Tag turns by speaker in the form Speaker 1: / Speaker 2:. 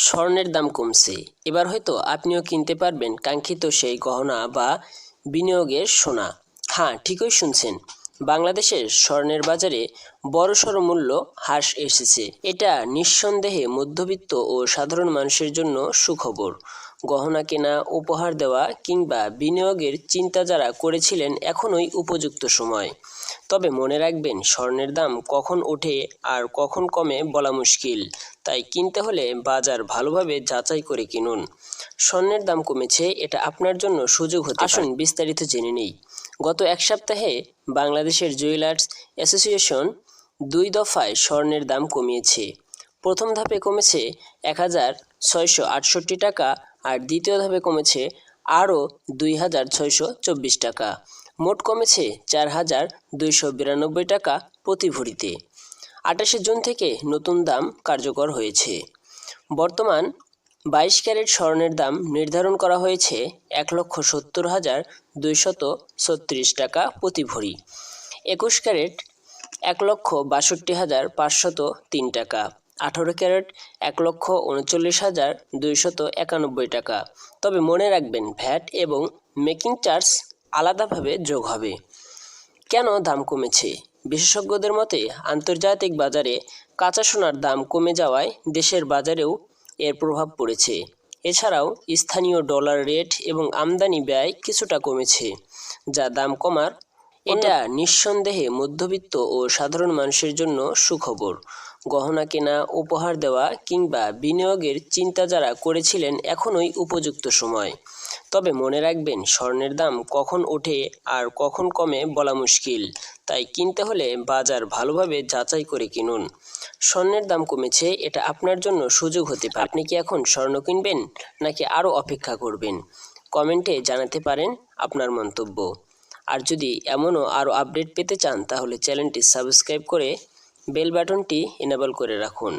Speaker 1: স্বর্ণের দাম কমছে। এবার হয়তো আপনিও কিনতে পারবেন কাঙ্ক্ষিত সেই গহনা বা বিনিয়োগের সোনা। হ্যাঁ, ঠিকই শুনছেন, বাংলাদেশের স্বর্ণের বাজারে বড়সড় মূল্য হ্রাস এসেছে। এটা নিঃসন্দেহে মধ্যবিত্ত ও সাধারণ মানুষের জন্য সুখবর। গহনা কেনা, উপহার দেওয়া কিংবা বিনিয়োগের চিন্তা যারা করেছিলেন, এখনই উপযুক্ত সময়। তবে মনে রাখবেন, স্বর্ণের দাম কখন ওঠে আর কখন কমে বলা মুশকিল। তাই কিনতে হলে বাজার ভালোভাবে যাচাই করে কিনুন। স্বর্ণের দাম কমেছে, এটা আপনার জন্য সুযোগ হতে পারে। আসুন বিস্তারিত জেনে নেই। গত এক সপ্তাহে বাংলাদেশের জুয়েলার্স অ্যাসোসিয়েশন 2 দফায় স্বর্ণের দাম কমিয়েছে। প্রথম ধাপে কমেছে 1668 টাকা আর দ্বিতীয় ধাপে কমেছে আরও 2624 টাকা। মোট কমেছে 4292 টাকা প্রতি ভরিতে। 28 জুন থেকে নতুন দাম কার্যকর হয়েছে। বর্তমান 22 ক্যারেট স্বর্ণের দাম নির্ধারণ করা হয়েছে 1,70,236 টাকা প্রতি ভরি। 21 ক্যারেট 1,62,503 টাকা। 18 ক্যারেট 1,39,291 টাকা। তবে মনে রাখবেন, ভ্যাট এবং মেকিং চার্জ আলাদাভাবে যোগ হবে। কেন দাম কমেছে? বিশেষজ্ঞদের মতে, আন্তর্জাতিক বাজারে কাঁচা সোনার দাম কমে যাওয়ায় দেশের বাজারেও এর প্রভাব পড়েছে। এছাড়াও স্থানীয় ডলার রেট এবং আমদানি ব্যয় কিছুটা কমেছে, যা দাম কমার। এটা নিঃসন্দেহে মধ্যবিত্ত ও সাধারণ মানুষের জন্য সুখবর। গহনা কেনা, উপহার দেওয়া কিংবা বিনিয়োগের চিন্তা যারা করেছিলেন, এখনই উপযুক্ত সময়। তবে মনে রাখবেন, স্বর্ণের দাম কখন ওঠে আর কখন কমে বলা মুশকিল। তাই কিনতে হলে বাজার ভালোভাবে যাচাই করে কিনুন। স্বর্ণের দাম কমেছে, এটা আপনার জন্য সুযোগ হতে পারে। আপনি কি এখন স্বর্ণ কিনবেন নাকি আরও অপেক্ষা করবেন? কমেন্টে জানাতে পারেন আপনার মন্তব্য। আর যদি এমনও আরও আপডেট পেতে চান, তাহলে চ্যানেলটি সাবস্ক্রাইব করে বেল বাটনটি এনেবল করে রাখুন।